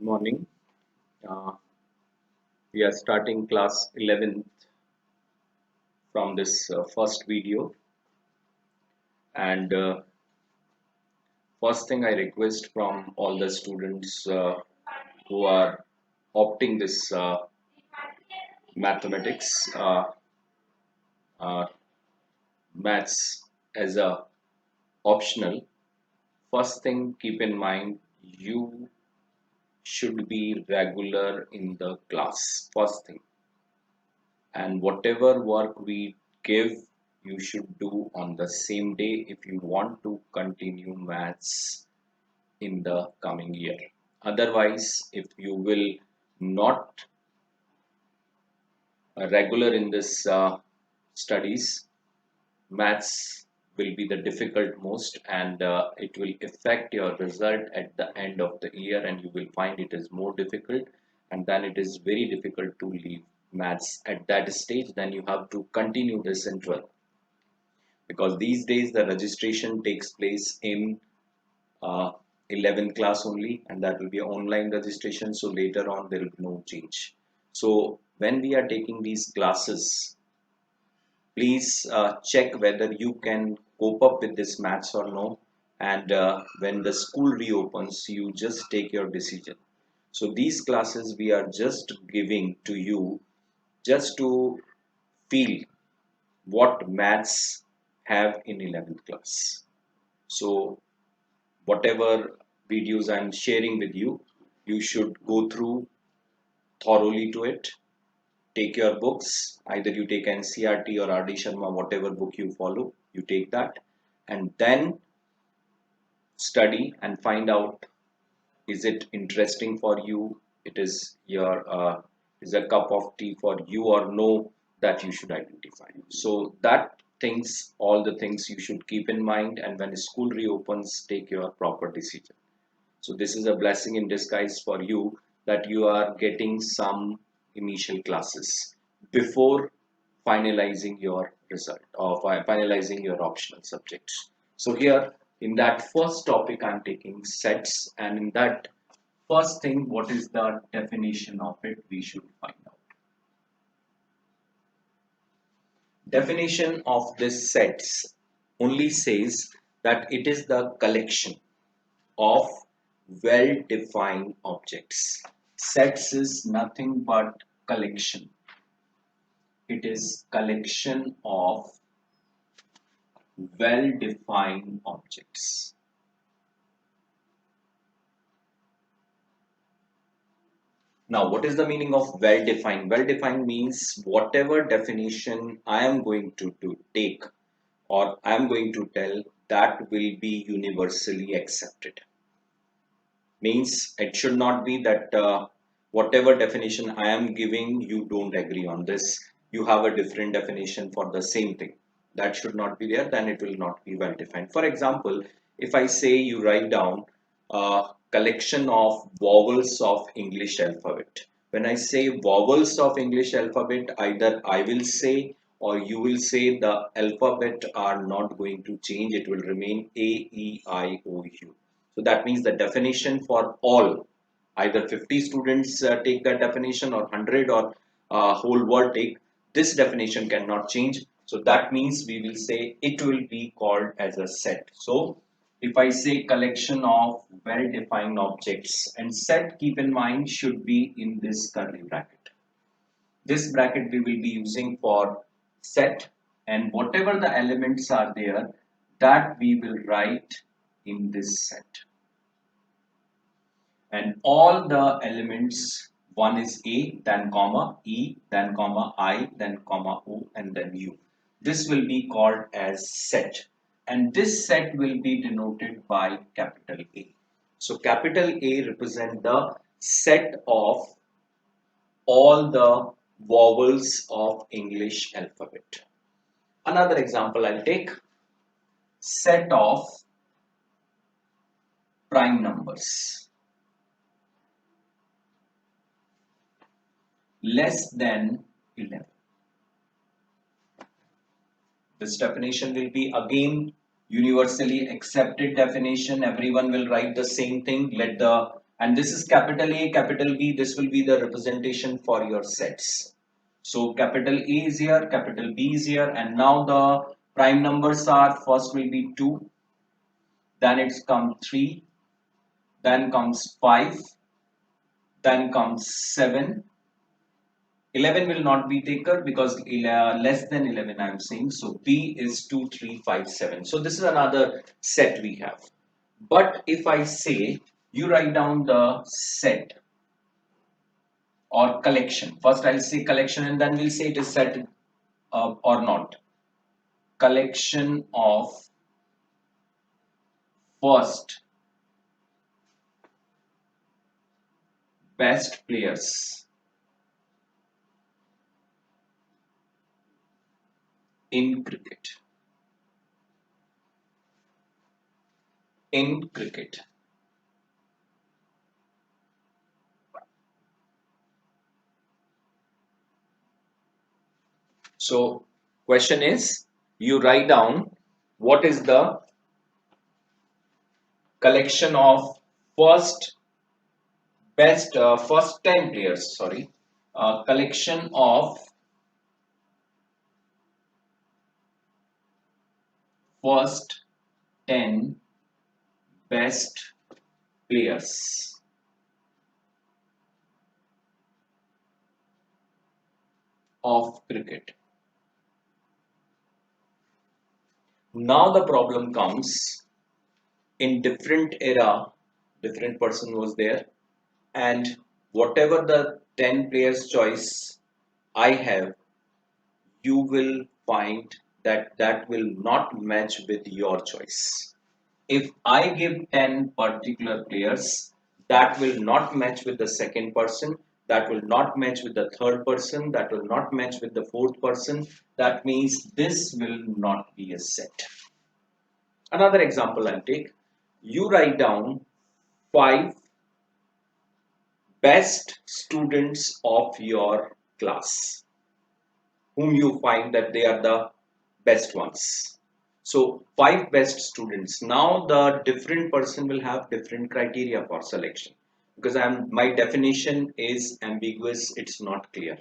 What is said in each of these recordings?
Morning. Uh, we are starting class 11th from this first video. And first thing I request from all the students who are opting this mathematics, uh, maths as a optional. First thing, keep in mind you should be regular in the class. First thing, and whatever work we give you should do on the same day if you want to continue maths in the coming year. Otherwise, if you will not regular in this studies, maths will be the difficult most, and it will affect your result at the end of the year, and you will find it is more difficult, and then it is very difficult to leave maths at that stage. Then you have to continue this in 12, because these days the registration takes place in uh, 11th class only, and that will be online registration, so later on there will be no change. So when we are taking these classes, please check whether you can cope up with this maths or no, and when the school reopens you just take your decision. So these classes we are just giving to you just to feel what maths have in 11th class. So whatever videos I'm sharing with you, you should go through thoroughly to it. Take your books, either you take NCRT or RD Sharma, whatever book you follow, you take that, and then study and find out, is it interesting for you? It is your is a cup of tea for you or no? That you should identify. So that things, all the things you should keep in mind, and when school reopens, take your proper decision. So this is a blessing in disguise for you, that you are getting some initial classes before finalizing your result or finalizing your optional subjects. So here in that first topic I'm taking sets, and in that first thing, what is the definition of it, we should find out. Definition of this sets only says that it is the collection of well-defined objects. Sets is nothing but collection. It is collection of well-defined objects. Now, what is the meaning of well-defined? Well-defined means whatever definition I am going to take, or I am going to tell, that will be universally accepted. Means it should not be that whatever definition I am giving, you don't agree on this. You have a different definition for the same thing. That should not be there, then it will not be well defined. For example, if I say you write down a collection of vowels of English alphabet. When I say vowels of English alphabet, either I will say or you will say the alphabet are not going to change. It will remain A, E, I, O, U. So that means the definition for all, either 50 students take that definition, or 100, or whole world take, this definition cannot change. So that means we will say it will be called as a set. So if I say collection of well-defined objects, and set, keep in mind, should be in this curly bracket. This bracket we will be using for set, and whatever the elements are there, that we will write in this set. And all the elements, one is A, then comma E, then comma I, then comma O, and then U. This will be called as set, and this set will be denoted by capital A. So capital A represent the set of all the vowels of English alphabet. Another example I'll take, set of prime numbers less than 11. This definition will be again universally accepted definition. Everyone will write the same thing. Let the and this is capital A, capital B. This will be the representation for your sets. So capital A is here, capital B is here, and now the prime numbers are, first will be 2, then it's come 3, then comes 5, then comes 7. 11 will not be taken because less than 11 I'm saying. So B is 2, 3, 5, 7. So this is another set we have. But if I say you write down the set or collection, first I'll say collection and then we'll say it is set or not. Collection of first best players in cricket. In cricket. So question is, you write down what is the collection of first first 10 players, sorry, collection of first 10 best players of cricket. Now the problem comes, in different era, different person was there, and whatever the 10 players choice I have, you will find that that will not match with your choice. If I give 10 particular players, that will not match with the second person, that will not match with the third person, that will not match with the fourth person. That means this will not be a set. Another example I'll take. You write down 5 best students of your class, whom you find that they are the best ones. So 5 best students. Now the different person will have different criteria for selection because my definition is ambiguous. It's not clear.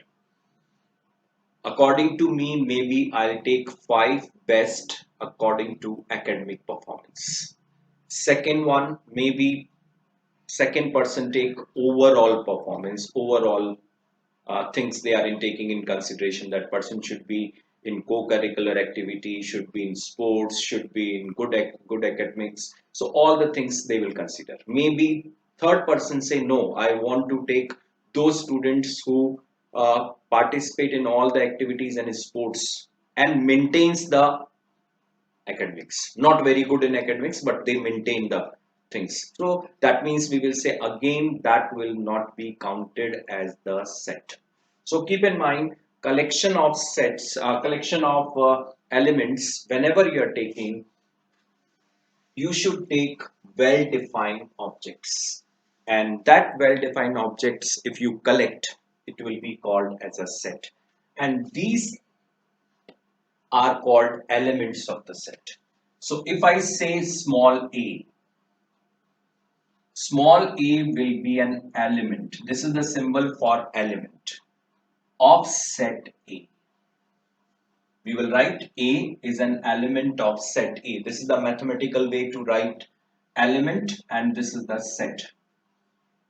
According to me, maybe I'll take 5 best according to academic performance. Second one, maybe second person take overall performance, overall things they are in taking in consideration. That person should be in co-curricular activity, should be in sports, should be in good academics. So all the things they will consider. Maybe third person say no, I want to take those students who participate in all the activities and sports and maintains the academics. Not very good in academics, but they maintain the things. So that means we will say again that will not be counted as the set. So keep in mind, collection of sets, collection of elements, whenever you are taking, you should take well-defined objects. And that well-defined objects, if you collect, it will be called as a set. And these are called elements of the set. So if I say small a will be an element. This is the symbol for element of set A. We will write A is an element of set A. This is the mathematical way to write element, and this is the set.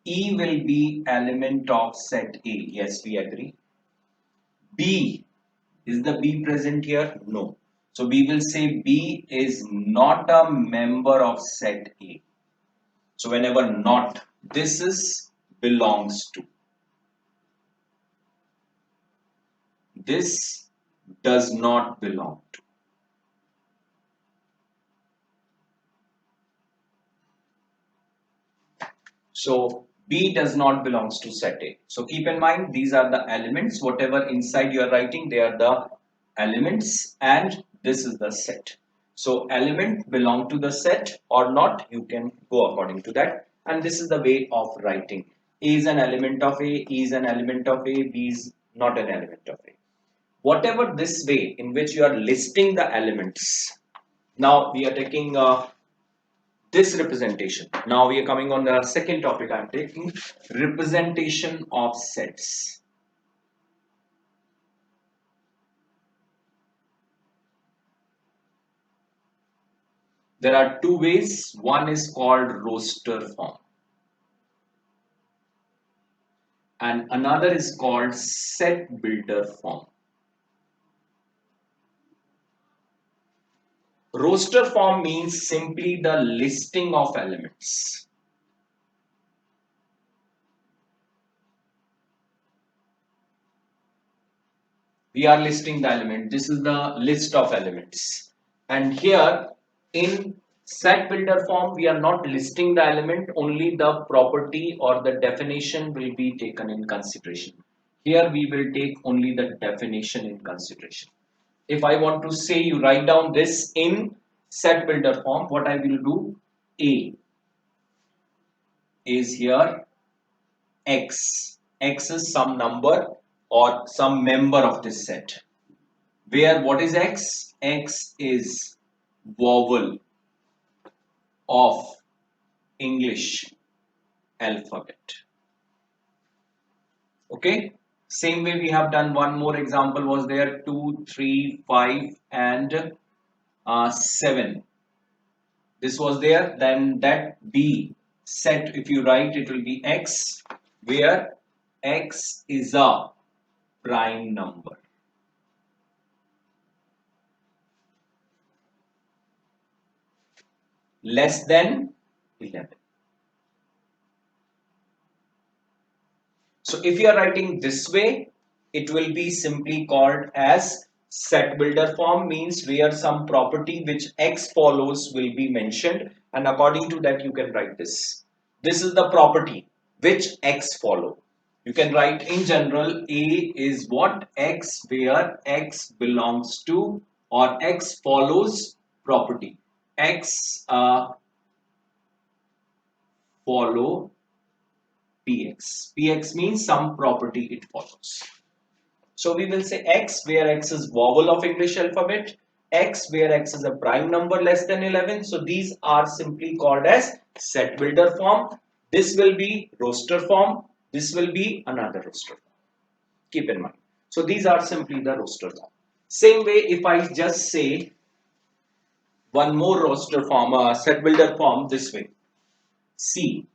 E will be element of set A. Yes, we agree. B, is the B present here? No. So we will say B is not a member of set A. So whenever not, this is belongs to. This does not belong to. So B does not belongs to set A. So keep in mind, these are the elements. Whatever inside you are writing, they are the elements, and this is the set. So element belong to the set or not, you can go according to that. And this is the way of writing. A is an element of A, E is an element of A, B is not an element of A. Whatever this way in which you are listing the elements. Now we are taking this representation. Now we are coming on the second topic I'm taking, representation of sets. There are two ways. One is called roster form and another is called set builder form. Roster form means simply the listing of elements. We are listing the element. This is the list of elements. And here in set builder form, we are not listing the element, only the property or the definition will be taken in consideration. Here we will take only the definition in consideration. If I want to say you write down this in set builder form, what I will do, A is here X. X is some number or some member of this set. Where what is X? X is vowel of English alphabet. Okay. Same way we have done one more example was there 2, 3, 5 and 7. This was there. Then that B set, if you write, it will be X, where X is a prime number. Less than 11. So if you are writing this way, it will be simply called as set builder form, means where some property which X follows will be mentioned, and according to that you can write this. This is the property which X follow. You can write in general A is what? X, where X belongs to or X follows property. X follow Px. Px means some property it follows. So we will say X where X is vowel of English alphabet, X where X is a prime number less than 11. So these are simply called as set builder form. This will be roster form. This will be another roster form. Keep in mind. So these are simply the roster form. Same way if I just say one more roster form, set builder form this way. C.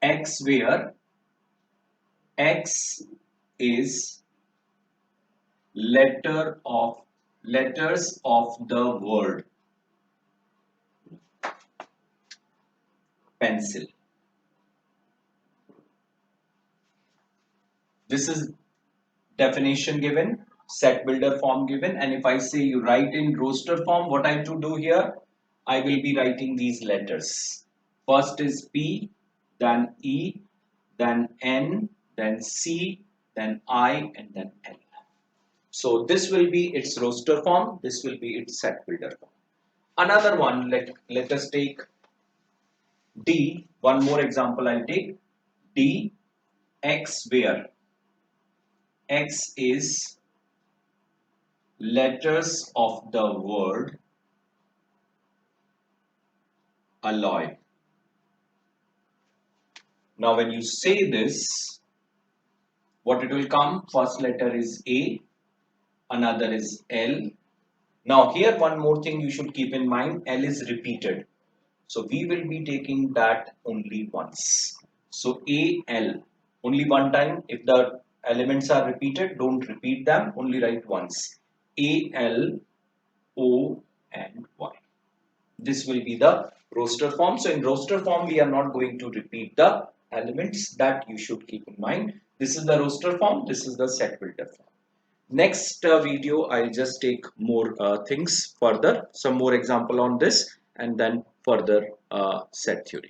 X where X is letters of the word pencil. This is definition given, set builder form given, and if I say you write in roster form, what I have to do here, I will be writing these letters. First is P, then E, then N, then C, then I, and then L. So this will be its roster form, this will be its set builder form. Another one, let us take D, one more example I'll take. D, X where X is letters of the word alloy. Now when you say this, what it will come? First letter is A, another is L. Now here one more thing you should keep in mind, L is repeated. So we will be taking that only once. So A, L, only one time. If the elements are repeated, don't repeat them, only write once. A, L, O and Y. This will be the roster form. So in roster form, we are not going to repeat the elements, that you should keep in mind. This is the roster form. This is the set builder form. Next video, I'll just take more things further, some more example on this, and then further set theory.